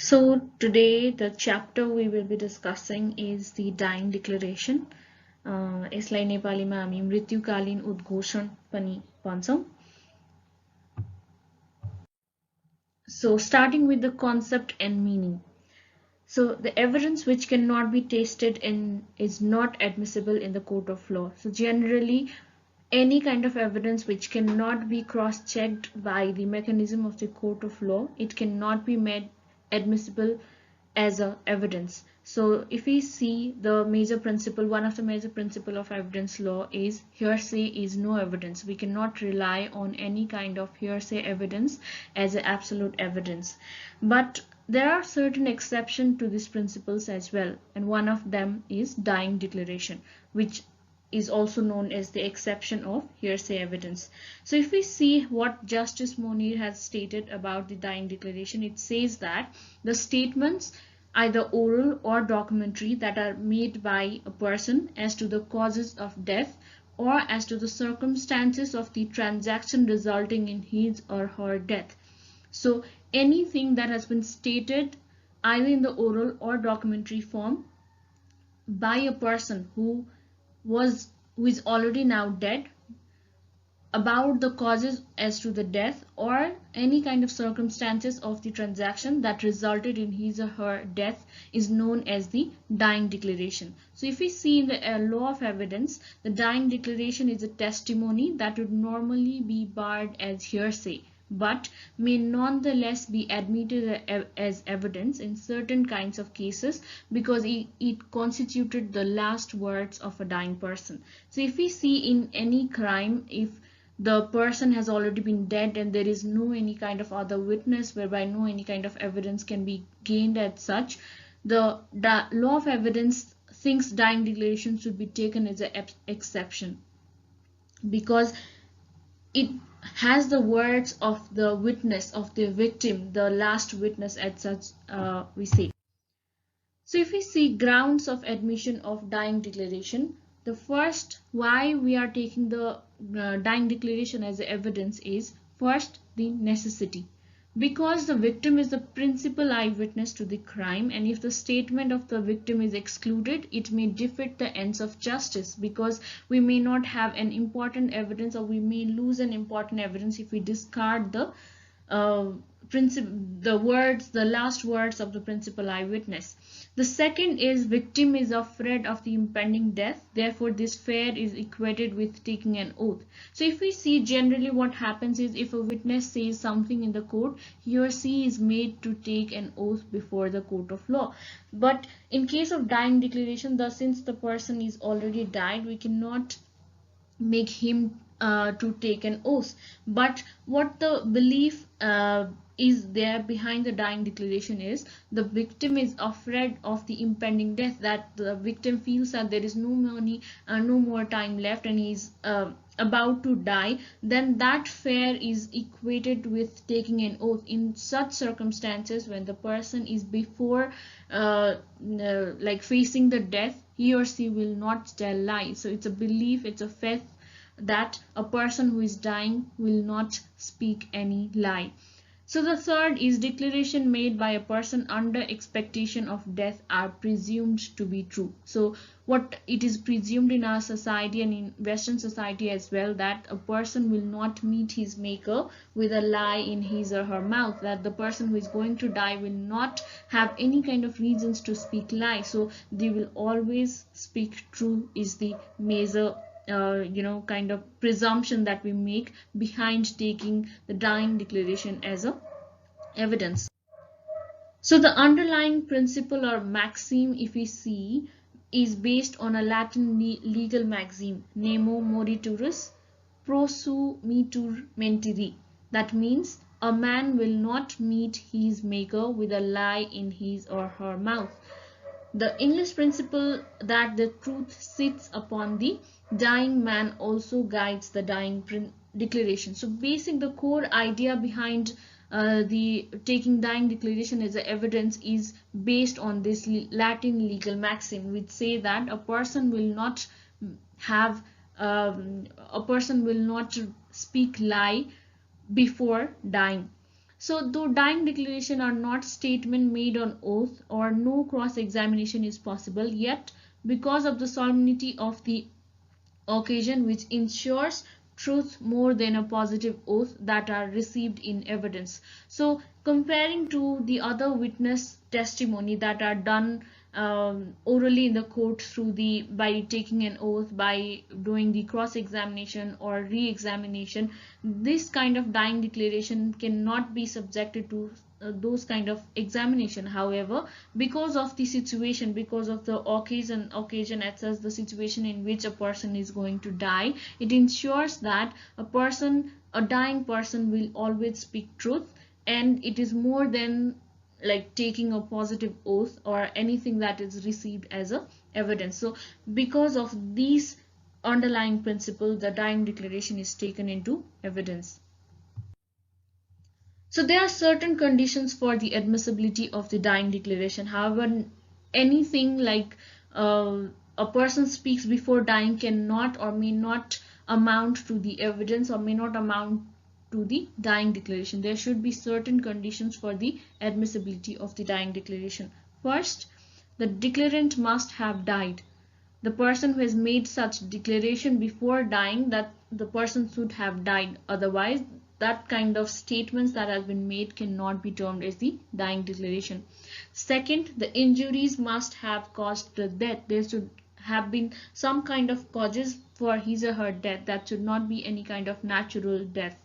So today the chapter we will be discussing is the dying declaration. यसलाई नेपालीमा हामी मृत्युकालीन उद्घोषण पनि भन्छौं. So starting with the concept and meaning. So the evidence which cannot be tested in is not admissible in the court of law. So generally any kind of evidence which cannot be cross-checked by the mechanism of the court of law, it cannot be made admissible as a evidence. So if we see the major principle, one of the major principle of evidence law is hearsay is no evidence. We cannot rely on any kind of hearsay evidence as an absolute evidence. But there are certain exceptions to these principles as well, and one of them is dying declaration, which is also known as the exception of hearsay evidence. So if we see what Justice Monir has stated about the dying declaration, it says that the statements, either oral or documentary, that are made by a person as to the causes of death or as to the circumstances of the transaction resulting in his or her death. So anything that has been stated either in the oral or documentary form by a person who is already now dead, about the causes as to the death or any kind of circumstances of the transaction that resulted in his or her death, is known as the dying declaration. So if we see in the law of evidence, the dying declaration is a testimony that would normally be barred as hearsay, but may nonetheless be admitted as evidence in certain kinds of cases because it constituted the last words of a dying person. So if we see in any crime, if the person has already been dead and there is no any kind of other witness whereby no any kind of evidence can be gained as such, the law of evidence thinks dying declaration should be taken as an exception because it has the words of the witness, of the victim, the last witness as such, we say. So if we see grounds of admission of dying declaration, the first why we are taking the dying declaration as evidence is first the necessity. Because the victim is the principal eyewitness to the crime, and if the statement of the victim is excluded, it may defeat the ends of justice because we may not have an important evidence, or we may lose an important evidence if we discard the last words of the principal eyewitness. The second is victim is afraid of the impending death, therefore this fear is equated with taking an oath. So if we see generally what happens is if a witness says something in the court, he or she is made to take an oath before the court of law. But in case of dying declaration, since the person is already died, we cannot make him to take an oath. But what the belief is there behind the dying declaration is the victim is afraid of the impending death, that the victim feels that there is no more time left and he's about to die. Then that fear is equated with taking an oath. In such circumstances, when the person is before like facing the death, he or she will not tell lies. So it's a belief, it's a faith that a person who is dying will not speak any lie. So the third is declaration made by a person under expectation of death are presumed to be true. So what it is presumed in our society and in Western society as well, that a person will not meet his maker with a lie in his or her mouth, that the person who is going to die will not have any kind of reasons to speak lie. So they will always speak true is the major kind of presumption that we make behind taking the dying declaration as a evidence. So the underlying principle or maxim, if we see, is based on a Latin legal maxim, nemo moriturus prosumitur mentiri. That means a man will not meet his maker with a lie in his or her mouth. The English principle that the truth sits upon the dying man also guides the dying declaration. So the core idea behind the taking dying declaration as evidence is based on this Latin legal maxim, which say that a person will not speak lie before dying. So though dying declaration are not statement made on oath or no cross-examination is possible, yet because of the solemnity of the occasion which ensures truth more than a positive oath that are received in evidence. So comparing to the other witness testimony that are done orally in the court through the by taking an oath, by doing the cross examination or re-examination, this kind of dying declaration cannot be subjected to those kind of examination. However, because of the situation, because of the occasion as such, the situation in which a person is going to die, it ensures that a dying person will always speak truth, and it is more than like taking a positive oath or anything that is received as a evidence. So because of these underlying principles, the dying declaration is taken into evidence. So there are certain conditions for the admissibility of the dying declaration. However, anything like a person speaks before dying cannot or may not amount to the evidence or may not amount to the dying declaration. There should be certain conditions for the admissibility of the dying declaration. First, the declarant must have died. The person who has made such declaration before dying, that the person should have died. Otherwise, that kind of statements that have been made cannot be termed as the dying declaration. Second, the injuries must have caused the death. There should have been some kind of causes for his or her death. That should not be any kind of natural death.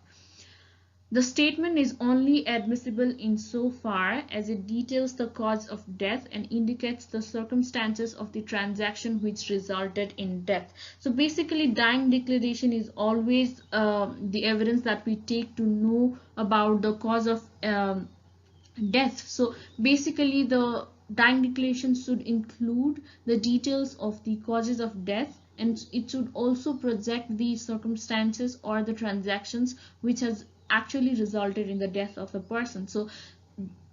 The statement is only admissible insofar as it details the cause of death and indicates the circumstances of the transaction which resulted in death. So basically, dying declaration is always the evidence that we take to know about the cause of death. So basically, the dying declaration should include the details of the causes of death, and it should also project the circumstances or the transactions which has actually resulted in the death of a person. So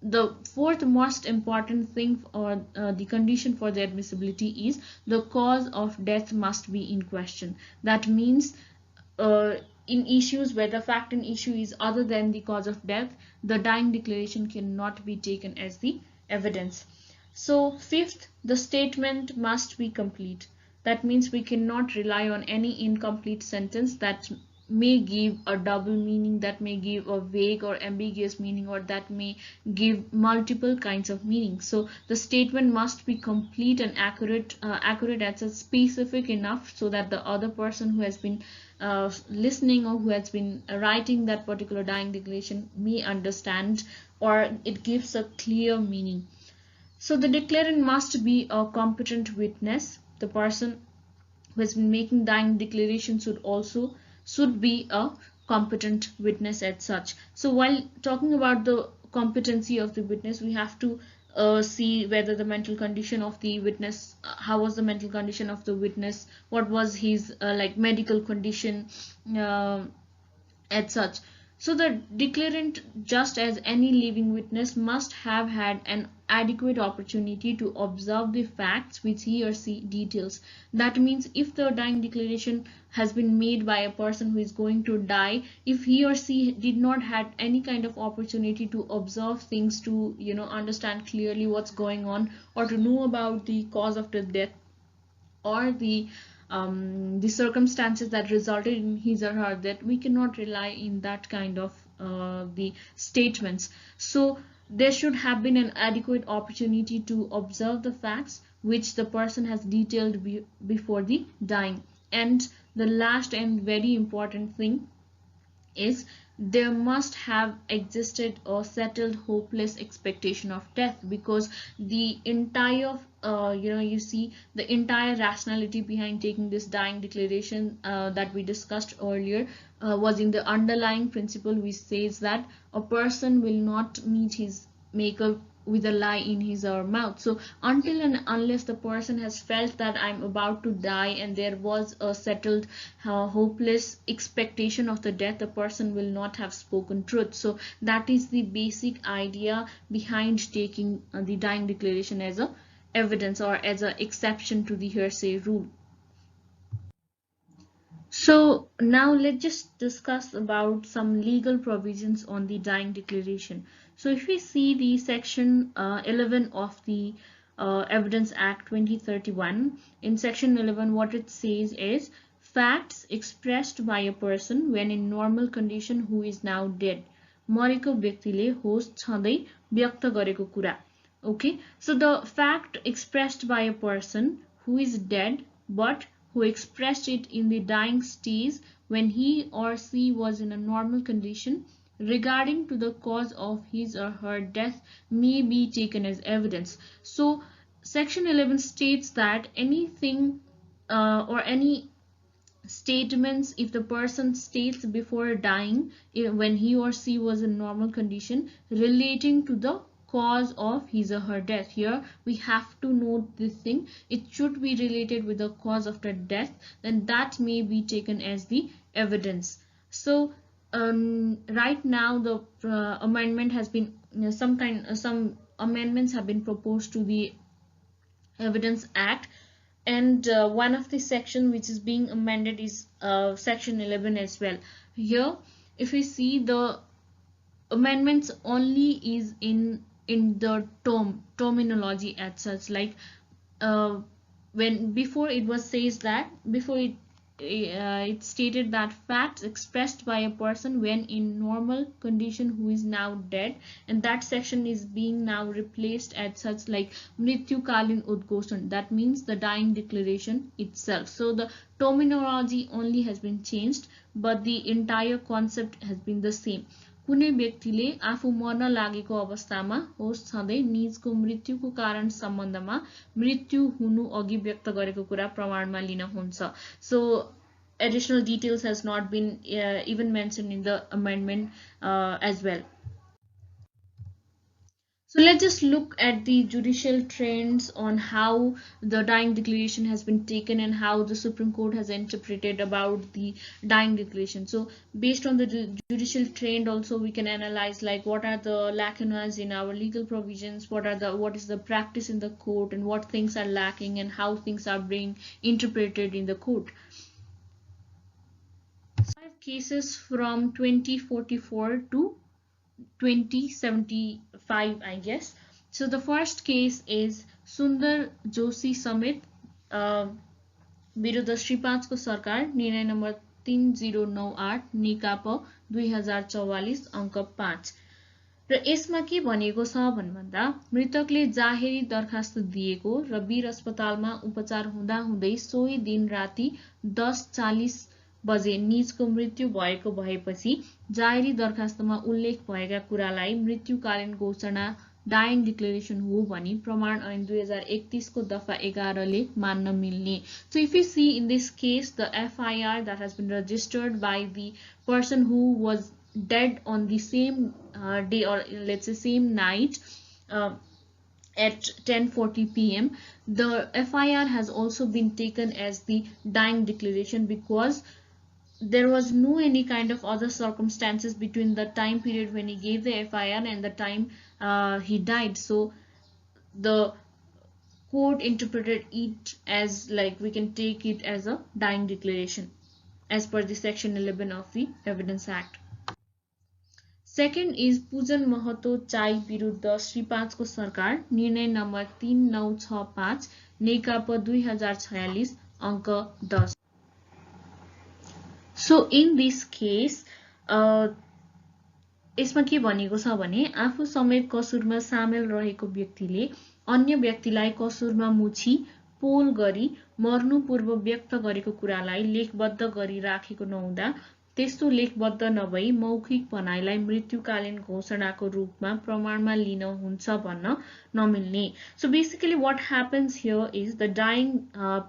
the fourth most important thing or the condition for the admissibility is the cause of death must be in question. That means in issues where the fact and issue is other than the cause of death, the dying declaration cannot be taken as the evidence. So fifth, the statement must be complete. That means we cannot rely on any incomplete sentence that may give a double meaning, that may give a vague or ambiguous meaning, or that may give multiple kinds of meanings. So the statement must be complete and accurate as specific enough so that the other person who has been listening or who has been writing that particular dying declaration may understand, or it gives a clear meaning. So the declarant must be a competent witness. The person who has been making dying declaration should be a competent witness as such. So while talking about the competency of the witness, we have to see whether the mental condition of the witness, how was the mental condition of the witness, what was his like medical condition as such. So the declarant, just as any living witness, must have had an adequate opportunity to observe the facts which he or she details. That means if the dying declaration has been made by a person who is going to die, if he or she did not had any kind of opportunity to observe things, to understand clearly what's going on, or to know about the cause of the death, or the circumstances that resulted in his or her death, we cannot rely in that kind of the statements. So there should have been an adequate opportunity to observe the facts which the person has detailed before the dying. And the last and very important thing is there must have existed a settled hopeless expectation of death, because the entire you see the entire rationality behind taking this dying declaration that we discussed earlier was in the underlying principle which says that a person will not meet his maker with a lie in his or her mouth. So until and unless the person has felt that I'm about to die and there was a settled hopeless expectation of the death, the person will not have spoken truth. So that is the basic idea behind taking the dying declaration as a evidence or as an exception to the hearsay rule. So now let's just discuss about some legal provisions on the dying declaration. So if we see the section 11 of the Evidence Act 2031, in section 11 what it says is facts expressed by a person when in normal condition who is now dead. मरेको व्यक्तिले होस छँदै व्यक्त गरेको कुरा. Okay, so the fact expressed by a person who is dead but who expressed it in the dying stage when he or she was in a normal condition regarding to the cause of his or her death may be taken as evidence. So section 11 states that anything or any statements if the person states before dying when he or she was in normal condition relating to the cause of his or her death. Here we have to note this thing, it should be related with the cause of the death, then that may be taken as the evidence. So right now the amendment has been some amendments have been proposed to the Evidence Act, and one of the section which is being amended is section 11 as well. Here if we see the amendments only is in the terminology as such, like when before it was says that before it stated that facts expressed by a person when in normal condition who is now dead, and that section is being now replaced as such like mrityukalin udghoshan, that means the dying declaration itself. So the terminology only has been changed but the entire concept has been the same. कुनै व्यक्तिले आफू मर्न लागेको अवस्थामा होस छँदै निजको मृत्युको कारण सम्बन्धमा मृत्यु हुनु अघि व्यक्त गरेको कुरा प्रमाणमा लिन हुन्छ. So additional details has not been even mentioned in the amendment as well. So let's just look at the judicial trends on how the dying declaration has been taken and how the Supreme Court has interpreted about the dying declaration. So based on the judicial trend also we can analyze like what are the lacunas in our legal provisions, what is the practice in the court, and what things are lacking and how things are being interpreted in the court. 5 cases from 2044 to 2075, I guess. So the first case is Sundar Joshi Samit विरुद्ध श्री 5 को सरकार, निर्णय number 3098 निकाप 2044 अंक 5. र यसमा के भनिएको छ भन्दा मृतकले जाहेरी दरखास्त दिएको र वीर अस्पतालमा उपचार हुँदा हुँदै सोही दिन राति 10:40 बजे निजको मृत्यु भएको भएपछि जाहेरी दरखास्तमा उल्लेख भएका कुरालाई मृत्युकालीन घोषणा dying declaration हो भनी प्रमाण ऐन 2031 को दफा 11 ले मान्न मिल्ने. So if you see in this case the FIR that has been registered by the person who was dead on the same day or let's say same night at 10:40 p.m. the FIR has also been taken as the dying declaration because there was no any kind of other circumstances between the time period when he gave the FIR and the time he died. So the court interpreted it as like we can take it as a dying declaration as per the section 11 of the Evidence Act. Second is Pujan Mahato Chai विरुद्ध श्री 5 को सरकार, निर्णय number 3965 Nekapa 2046 अंक 10. So in this case यसमा के भनेको छ भने आफू समेत कसुरमा सामेल रहेको व्यक्तिले अन्य व्यक्तिलाई कसुरमा मुछी पोल गरी मर्नु पूर्व व्यक्त गरेको कुरालाई लेखबद्ध गरी राखेको नहुँदा त्यस्तो लेखबद्ध नभई मौखिक भनाइलाई मृत्युकालीन घोषणाको रूपमा प्रमाणमा लिन हुन्छ भन्न नमिल्ने. So basically what happens here is the dying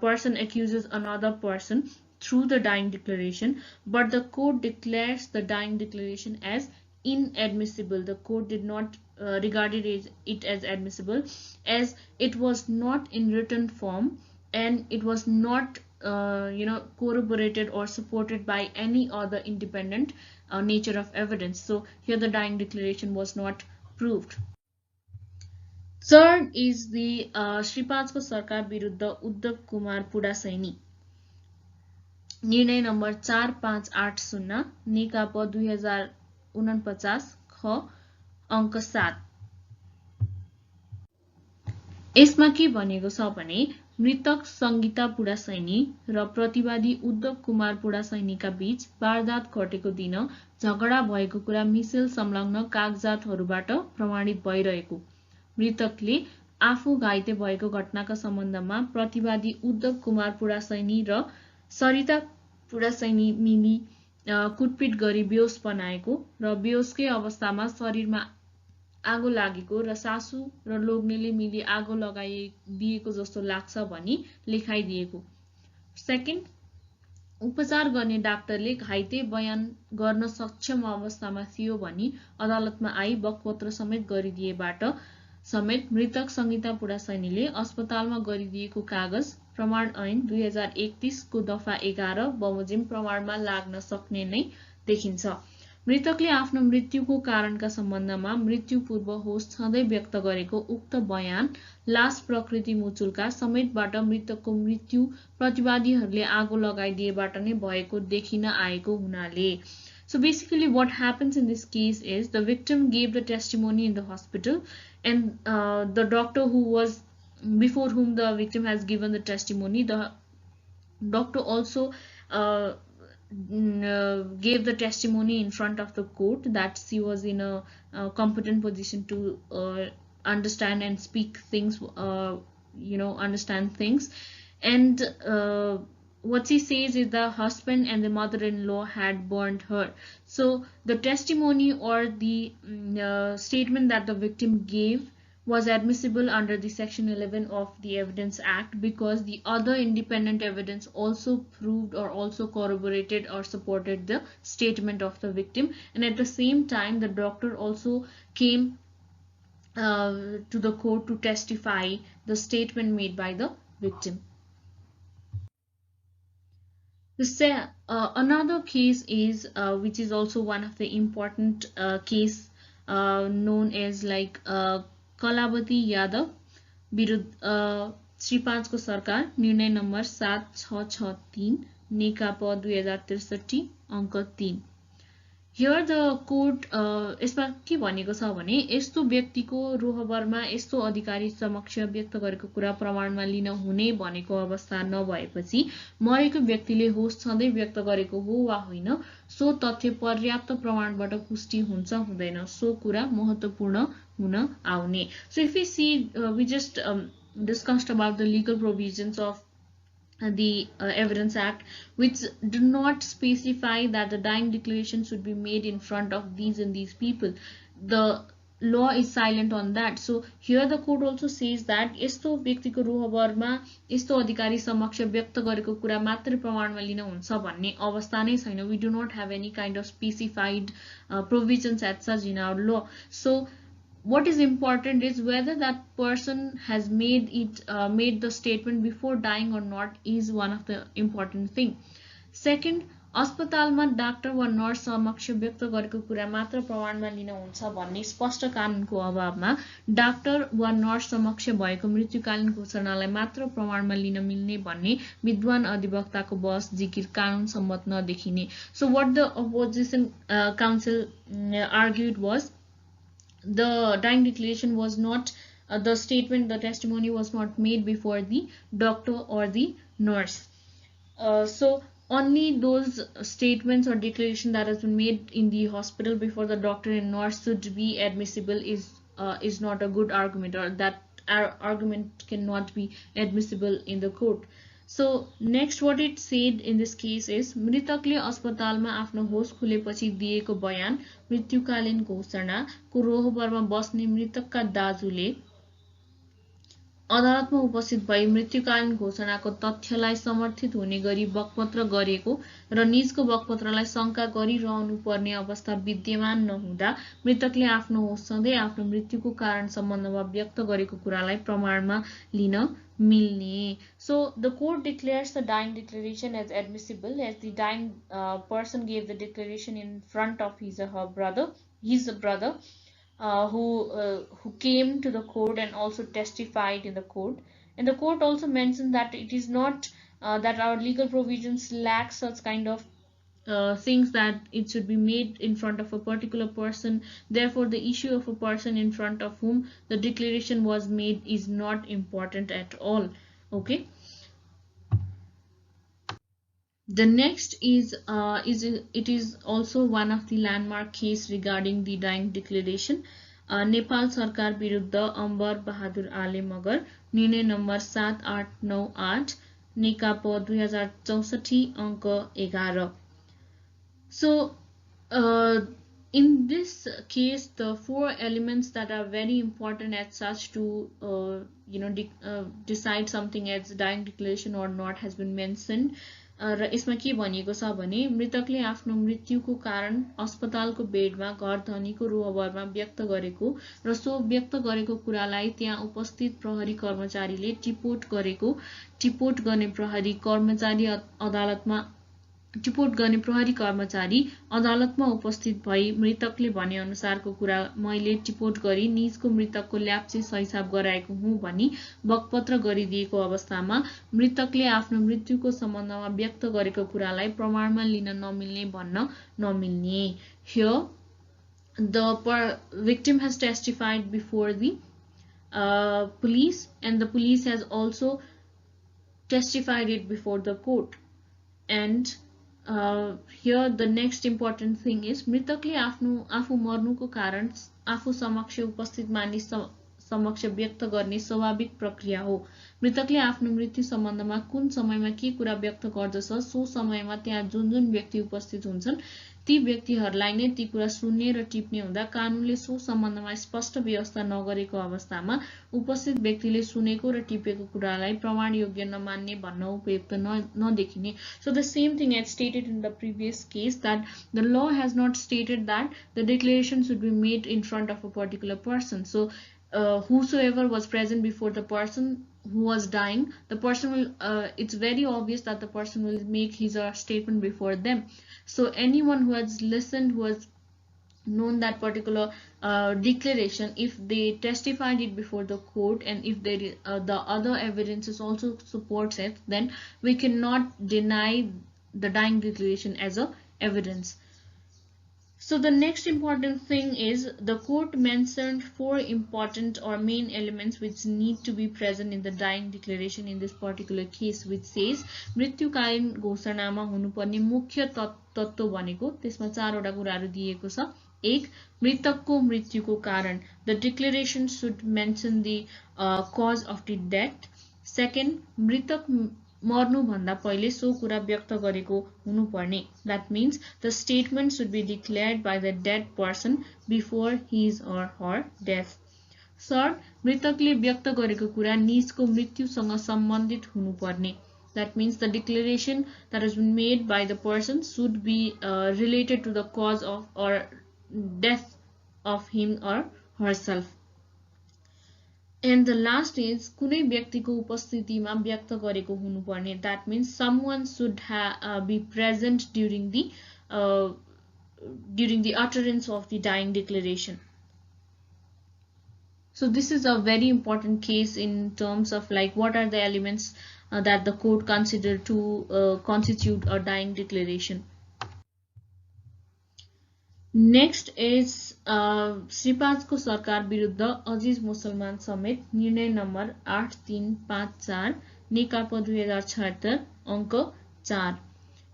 person accuses another person through the dying declaration, but the court declares the dying declaration as inadmissible. The court did not regard it as admissible as it was not in written form and it was not corroborated or supported by any other independent nature of evidence. So here the dying declaration was not proved. Third is the Shri 5 को सरकार विरुद्ध उद्धव कुमार पुडासैनी. निर्णय number 4580 Nekapa 2049 ख अङ्क 7। यसमा के भनेको छ भने मृतक संगीता पुडासैनी र प्रतिवादी उद्धव कुमार पुडासैनीका बीच वारदात घटेको दिन झगडा भएको कुरा मिसेल संलग्न कागजातहरूबाट प्रमाणित भइरहेको, मृतकले आफू घाइते भएको घटनाका सम्बन्धमा प्रतिवादी उद्धव कुमार पुडासैनी र सरिता पुडासैनी मिली कुटपिट गरी बेहोस बनाएको र बेहोसकै अवस्थामा शरीरमा आगो लागेको र सासू र लोग्नेले मिली आगो लगाइदिएको जस्तो लाग्छ भनी लेखाइदिएको। सेकेन्ड, उपचार गर्ने डाक्टरले घाइते बयान गर्न सक्षम अवस्थामा थियो भनी अदालतमा आई बकपत्र समेत गरिदिएबाट समेत मृतक संगीता पुडासैनीले अस्पतालमा गरिदिएको कागज प्रमाण ऐन 2031 को दफा 11 बमोजिम प्रमाणमा लाग्न सक्ने नै देखिन्छ। मृतकले आफ्नो मृत्युको कारणका सम्बन्धमा मृत्यु पूर्व होस छँदै व्यक्त गरेको उक्त बयान लास प्रकृति मुचुल्का समेतबाट मृतकको मृत्यु प्रतिवादीहरूले आगो लगाइदिएबाट नै भएको देखिन आएको हुनाले। So basically what happens in this case is the victim gave the testimony in the hospital, and the doctor who was before whom the victim has given the testimony, the doctor also gave the testimony in front of the court that she was in a competent position to understand and speak things, understand things. And what she says is the husband and the mother-in-law had burned her. So the testimony or the statement that the victim gave was admissible under the section 11 of the Evidence Act because the other independent evidence also proved or also corroborated or supported the statement of the victim, and at the same time the doctor also came to the court to testify the statement made by the victim. Another case is which is also one of the important case known as like Kalavati Yadav विरुद्ध श्री 5 को सरकार निर्णय number 7663 Nekapa 2063 अङ्क 3। Here the court यसमा के भनेको छ भने यस्तो व्यक्तिको रोहबरमा यस्तो अधिकारी समक्ष व्यक्त गरेको कुरा प्रमाणमा लिन हुने भनेको अवस्था नभएपछि मरेको व्यक्तिले होस छँदै व्यक्त गरेको हो वा होइन सो तथ्य पर्याप्त प्रमाणबाट पुष्टि हुन्छ हुँदैन सो कुरा महत्त्वपूर्ण हुन आउने। So if we see, we just discussed about the legal provisions of the Evidence Act, which do not specify that the dying declaration should be made in front of these and these people. The law is silent on that. So here the court also says that यस्तो व्यक्तिको रोहबरमा यस्तो अधिकारी समक्ष व्यक्त गरेको कुरा मात्र प्रमाणमा लिन हुन्छ भन्ने अवस्था नै छैन. We do not have any kind of specified provisions as such in our law. So what is important is whether that person has made the statement before dying or not is one of the important thing. Second, अस्पतालमा doctor वा nurse समक्ष व्यक्त गरेको कुरा मात्र प्रमाणमा लिन हुन्छ भन्ने स्पष्ट कानुनको अभावमा डाक्टर वा नर्स समक्ष भएको मृत्युकालीन घोषणालाई मात्र प्रमाणमा लिन मिल्ने भन्ने विद्वान अधिवक्ताको बहस जिकिर कानुन सम्मत नदेखिने. So what the opposition counsel argued was the dying declaration was not the statement, the testimony was not made before the doctor or the nurse. So only those statements or declaration that has been made in the hospital before the doctor and nurse should be admissible is not a good argument, or that argument cannot be admissible in the court. So next what it said in this case is मृतकले अस्पतालमा आफ्नो होस खुलेपछि दिएको बयान मृत्युकालीन घोषणाको रोहबरमा बस्ने मृतकका दाजुले अदालतमा उपस्थित भई मृत्युकालीन घोषणाको तथ्यलाई समर्थित हुने गरी बकपत्र गरेको र निजको बकपत्रलाई शंका गरिरहनु पर्ने अवस्था विद्यमान नहुँदा मृतकले आफ्नो होस सधैँ आफ्नो मृत्युको कारण सम्बन्धमा व्यक्त गरेको कुरालाई प्रमाणमा लिन मिल्ने. So the court declares the dying declaration as admissible as the dying person gave the declaration in front of his brother who came to the court and also testified in the court. And the court also mentioned that it is not that our legal provisions lack such kind of things that it should be made in front of a particular person. Therefore, the issue of a person in front of whom the declaration was made is not important at all. Okay. The next is it is also one of the landmark case regarding the dying declaration. Nepal सरकार विरुद्ध अम्बर बहादुर आले मगर निर्णय number 7898 नेकाप 2064 अङ्क 11. So in this case, the four elements that are very important as such to decide something as dying declaration or not has been mentioned. र यसमा के भनिएको छ भने मृतकले आफ्नो मृत्युको कारण अस्पतालको बेडमा घर धनीको रोहबरमा व्यक्त गरेको र सो व्यक्त गरेको कुरालाई त्यहाँ उपस्थित प्रहरी कर्मचारीले टिपोट गर्ने प्रहरी कर्मचारी अदालतमा उपस्थित भई मृतकले भने अनुसारको कुरा मैले टिपोट गरी निजको मृतकको ल्याप्चे सहीसाब गराएको हुँ भनी बकपत्र गरिदिएको अवस्थामा मृतकले आफ्नो मृत्युको सम्बन्धमा व्यक्त गरेको कुरालाई प्रमाणमा लिन नमिल्ने भन्न नमिल्ने. Here the victim has testified before the police, and the police has also testified it before the court. And here the next important thing is मृतकले आफू मर्नुको कारण आफू समक्ष उपस्थित मानिस समक्ष व्यक्त गर्ने स्वाभाविक प्रक्रिया हो. मृतकले आफ्नो मृत्यु सम्बन्धमा कुन समयमा के कुरा व्यक्त गर्दछ सो समयमा त्यहाँ जुन व्यक्ति उपस्थित हुन्छन् ती व्यक्तिहरूलाई नै ती कुरा सुन्ने र टिप्ने हुँदा कानूनले सो सम्बन्धमा स्पष्ट व्यवस्था नगरेको अवस्थामा उपस्थित व्यक्तिले सुनेको र टिपेको कुरालाई प्रमाण योग्य नमान्ने भन्न उपयुक्त नदेखिने. So the same thing as stated in the previous case, that the law has not stated that the declaration should be made in front of a particular person. So whosoever was present before the person who was dying, the person will it's very obvious that the person will make his or her statement before them. So anyone who has listened, who has known that particular declaration, if they testified it before the court and if they the other evidences also supports it, then we cannot deny the dying declaration as a evidence. So the next important thing is the court mentioned four important or main elements which need to be present in the dying declaration in this particular case, which says मृत्युकालीन घोषणामा हुनुपर्ने मुख्य तत्त्व भनेको त्यसमा चारवटा कुराहरू दिएको छ. एक, मृतकको मृत्युको कारण, the declaration should mention the cause of the death. Second, मृतक मर्नु भन्दा पहिले सो कुरा व्यक्त गरेको हुनुपर्ने, that means the statement should be declared by the dead person before his or her death. Third, मृतकले व्यक्त गरेको कुरा निजको मृत्युसँग सम्बन्धित हुनुपर्ने, that means the declaration that has been made by the person should be related to the cause of or death of him or herself. And the last is कुनै व्यक्तिको उपस्थितिमा व्यक्त गरेको हुनुपर्ने, that means someone should be present during the utterance of the dying declaration. So this is a very important case in terms of like what are the elements that the court considered to constitute a dying declaration. Next is श्रीपादको सरकार विरुद्ध अजिज मुसलमान समेत निर्णय number 8354 Nekapa 2076 अङ्क 4.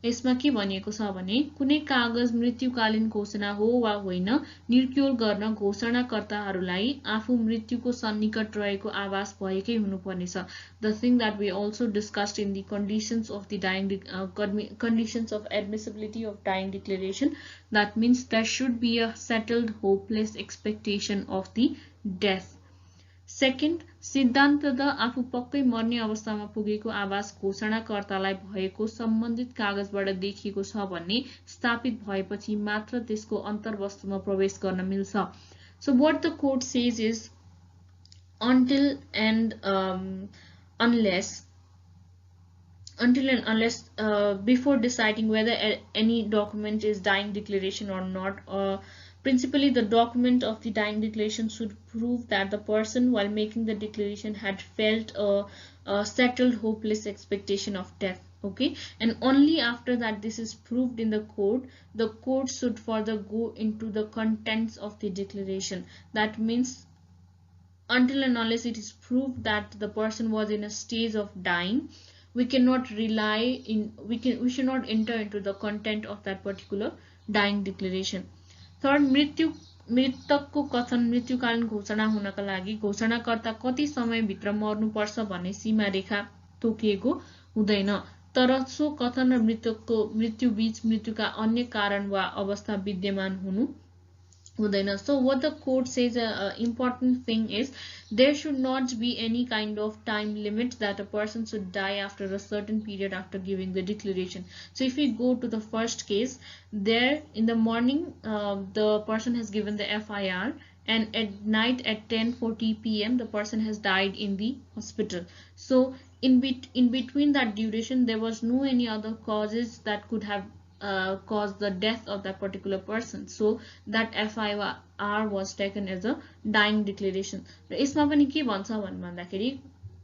यसमा के भनिएको छ भने कुनै कागज मृत्युकालीन घोषणा हो वा होइन निर्क्युल गर्न घोषणाकर्ताहरूलाई आफू मृत्युको सन्निकट रहेको आभास भएकै हुनुपर्नेछ. The thing that we also discussed in the conditions of the conditions of admissibility of dying declaration, that means there should be a settled hopeless expectation of the death. Second, सिद्धान्तत आफू पक्कै मर्ने अवस्थामा पुगेको आभास घोषणाकर्तालाई भएको सम्बन्धित कागजबाट देखिएको छ भन्ने स्थापित भएपछि मात्र त्यसको अन्तर्वस्तुमा प्रवेश गर्न मिल्छ. So what the court says is until and unless before deciding whether any document is dying declaration or not, Principally, the document of the dying declaration should prove that the person, while making the declaration, had felt a settled, hopeless expectation of death. Okay, and only after that this is proved in the court should further go into the contents of the declaration. That means until and unless it is proved that the person was in a stage of dying, we cannot we should not enter into the content of that particular dying declaration. Third, मृतकको कथन मृत्युकालीन घोषणा हुनका लागि घोषणाकर्ता कति समयभित्र मर्नुपर्छ भन्ने सीमा रेखा तोकिएको हुँदैन, तर सो कथन र मृत्युबीच मृत्युका अन्य कारण वा अवस्था विद्यमान हुनु हुँदैन. So what the court says, important thing is there should not be any kind of time limit that a person should die after a certain period after giving the declaration. So if we go to the first case, there in the morning the person has given the FIR, and at night at 10:40 p.m. the person has died in the hospital. So in between that duration there was no any other causes that could have caused the death of that particular person. So that FIR was taken as a dying declaration. र यसमा पनि के भन्छ भन्दाखेरि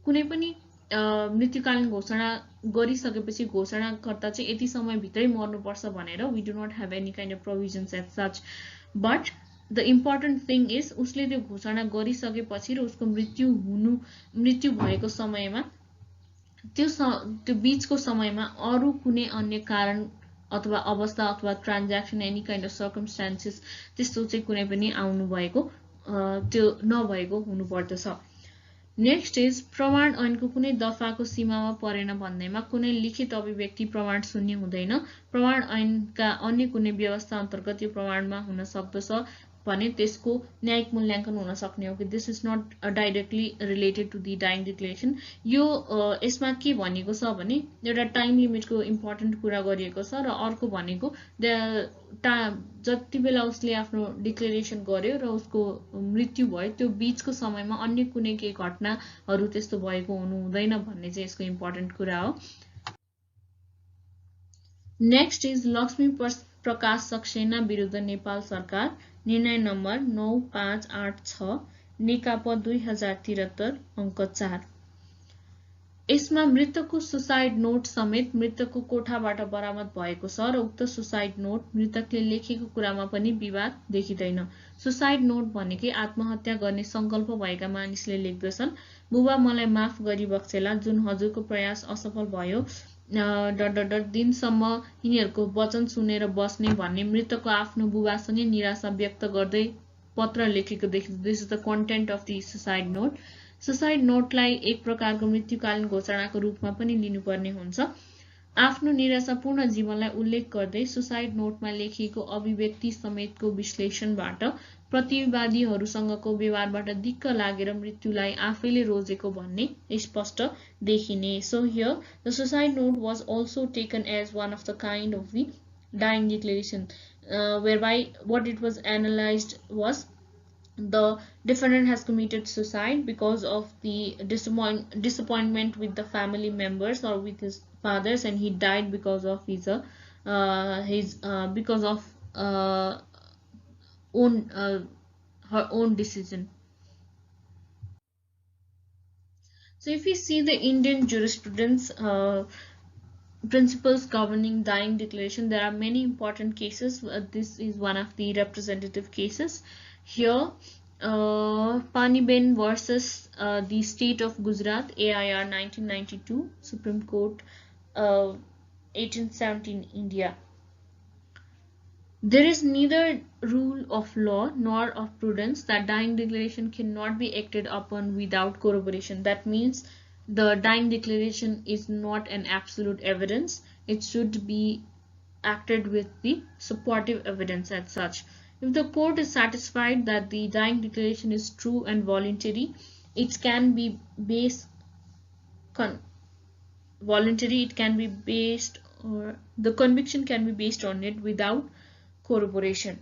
कुनै पनि मृत्युकालीन घोषणा गरिसकेपछि घोषणाकर्ता चाहिँ यति समयभित्रै मर्नुपर्छ भनेर we do not have any kind of provisions as such. But the important thing is उसले त्यो घोषणा गरिसकेपछि र उसको मृत्यु भएको समयमा त्यो बीचको समयमा अरु कुनै अन्य कारण अथवा अवस्था अथवा transaction any kind of circumstances त्यस्तो चाहिँ कुनै पनि आउनु भएको त्यो नभएको हुनुपर्दछ. नेक्स्ट इज प्रमाण ऐनको कुनै दफाको सीमामा परेन भन्दैमा कुनै लिखित अभिव्यक्ति प्रमाण शून्य हुँदैन. प्रमाण ऐनका अन्य कुनै व्यवस्था अन्तर्गत यो प्रमाणमा हुन सक्दछ भने त्यसको न्यायिक मूल्याङ्कन हुन सक्ने हो कि this is not directly related to the dying declaration. यो यसमा के भनेको छ भने एउटा टाइम लिमिटको इम्पोर्टेन्ट कुरा गरिएको छ र अर्को भनेको जति बेला उसले आफ्नो डिक्लेरेसन गर्यो र उसको मृत्यु भयो त्यो बीचको समयमा अन्य कुनै केही घटनाहरू त्यस्तो भएको हुनु हुँदैन भन्ने चाहिँ यसको इम्पोर्टेन्ट कुरा हो. नेक्स्ट इज लक्ष्मी प्रकाश सक्सेना विरुद्ध नेपाल सरकार निर्णय नम्बर 9586 नेकापा 2073 अंक 4. यसमा मृतकको सुसाइड नोट समेत मृतकको कोठाबाट बरामद भएको छ र उक्त सुसाइड नोट मृतकले लेखेको कुरामा पनि विवाद देखिँदैन. सुसाइड नोट भनेकै आत्महत्या गर्ने संकल्प भएका मानिसले लेख्दछन्, बुबा मलाई माफ गरी बक्सेला, जुन हजुरको प्रयास असफल भयो, दिनसम्म यिनीहरूको वचन सुनेर बस्ने भन्ने मृतकको आफ्नो बुबासँगै निराशा व्यक्त गर्दै पत्र लेखेको देखिन्छ. This is the content of the suicide note. Suicide नोटलाई एक प्रकारको मृत्युकालीन घोषणाको रूपमा पनि लिनुपर्ने हुन्छ. आफ्नो निराशापूर्ण जीवनलाई उल्लेख गर्दै सुसाइड नोटमा लेखिएको अभिव्यक्ति समेतको विश्लेषणबाट प्रतिवादीहरूसँगको व्यवहारबाट दिक्क लागेर मृत्युलाई आफैले रोजेको भन्ने स्पष्ट देखिने. So here the suicide note was also taken as one of the kind of the dying declaration, whereby what it was analyzed was the defendant has committed suicide because of the disappointment with the family members or with his fathers, and he died because of because of her own decision. So if we see the Indian jurisprudence principles governing dying declaration, there are many important cases. This is one of the representative cases. Here, Paniben versus the state of Gujarat, AIR 1992, Supreme Court, 1817, India. There is neither rule of law nor of prudence that dying declaration cannot be acted upon without corroboration. That means the dying declaration is not an absolute evidence. It should be acted with the supportive evidence as such. If the court is satisfied that the dying declaration is true and voluntary, it can be based or the conviction can be based on it without corroboration.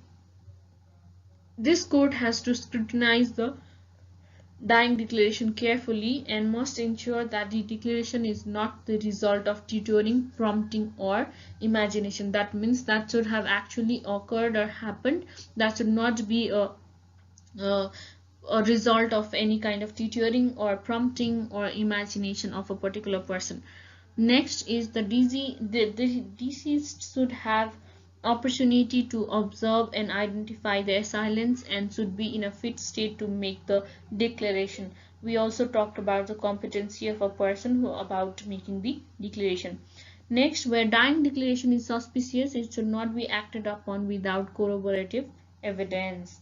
This court has to scrutinize the dying declaration carefully and must ensure that the declaration is not the result of tutoring, prompting, or imagination. That means that should have actually occurred or happened. That should not be a, a result of any kind of tutoring or prompting or imagination of a particular person. Next is the deceased should have opportunity to observe and identify the assailants and should be in a fit state to make the declaration. We also talked about the competency of a person who about making the declaration. Next, where dying declaration is suspicious, it should not be acted upon without corroborative evidence.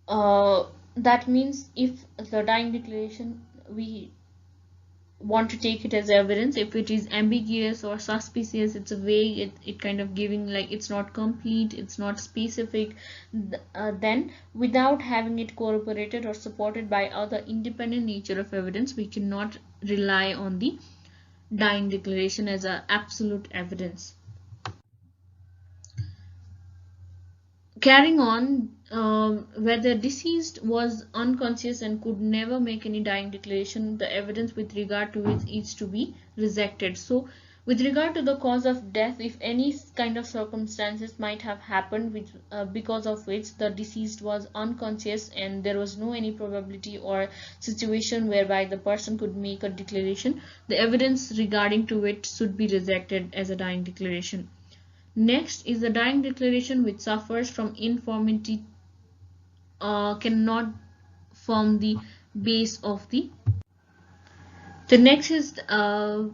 That means if the dying declaration, we want to take it as evidence, if it is ambiguous or suspicious, it's a vague, it kind of giving like it's not complete, it's not specific, then without having it corroborated or supported by other independent nature of evidence, we cannot rely on the dying declaration as a absolute evidence. Carrying on, where the deceased was unconscious and could never make any dying declaration, the evidence with regard to it is to be rejected. So, with regard to the cause of death, if any kind of circumstances might have happened which, because of which the deceased was unconscious and there was no any probability or situation whereby the person could make a declaration, the evidence regarding to it should be rejected as a dying declaration. Next is the dying declaration which suffers from infirmity cannot form the base of the. The next is the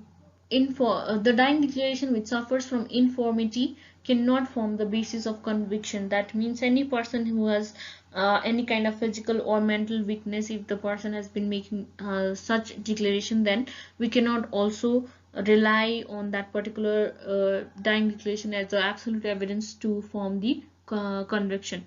dying declaration which suffers from infirmity cannot form the basis of conviction. That means any person who has any kind of physical or mental weakness, if the person has been making such declaration, then we cannot also rely on that particular dying declaration as the absolute evidence to form the conviction.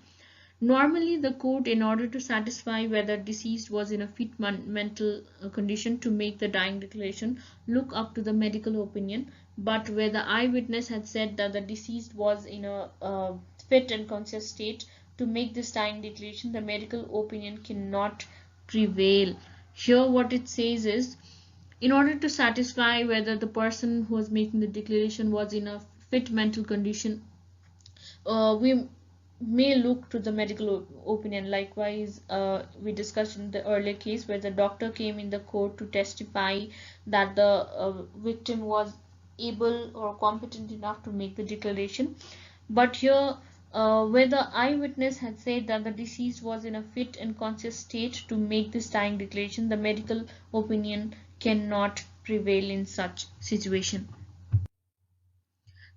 Normally, the court, in order to satisfy whether deceased was in a fit mental condition to make the dying declaration, look up to the medical opinion. But where the eyewitness had said that the deceased was in a fit and conscious state to make this dying declaration, the medical opinion cannot prevail. Here, what it says is, in order to satisfy whether the person who was making the declaration was in a fit mental condition, we may look to the medical opinion. Likewise, we discussed in the earlier case where the doctor came in the court to testify that the victim was able or competent enough to make the declaration. But here, where the eyewitness had said that the deceased was in a fit and conscious state to make this dying declaration, the medical opinion cannot prevail in such situation.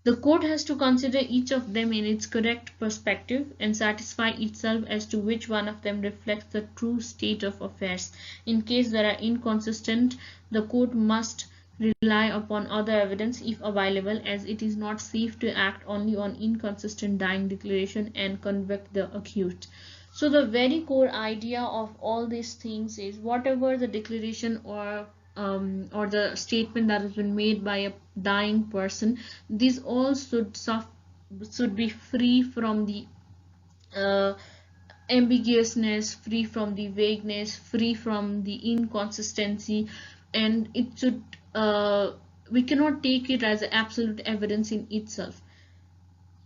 The court has to consider each of them in its correct perspective and satisfy itself as to which one of them reflects the true state of affairs. In case they are inconsistent, the court must rely upon other evidence if available, as it is not safe to act only on inconsistent dying declaration and convict the accused. So the very core idea of all these things is whatever the declaration or the statement that has been made by a dying person, these all should be free from the ambiguousness, free from the vagueness, free from the inconsistency, and it should we cannot take it as absolute evidence in itself.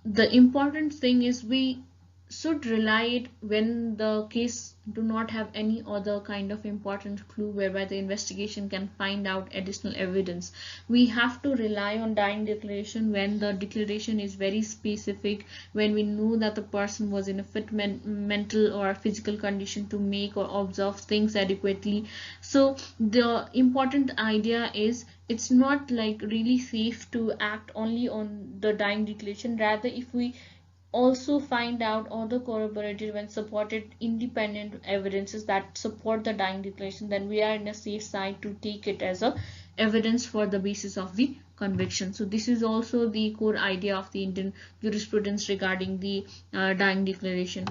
The important thing is we should rely it when the case do not have any other kind of important clue whereby the investigation can find out additional evidence. We have to rely on dying declaration when the declaration is very specific, when we know that the person was in a fit mental or physical condition to make or observe things adequately. So the important idea is it's not like really safe to act only on the dying declaration. Rather, if we also find out other corroborated and supported independent evidences that support the dying declaration, then we are in a safe side to take it as a evidence for the basis of the conviction. So this is also the core idea of the Indian jurisprudence regarding the dying declaration.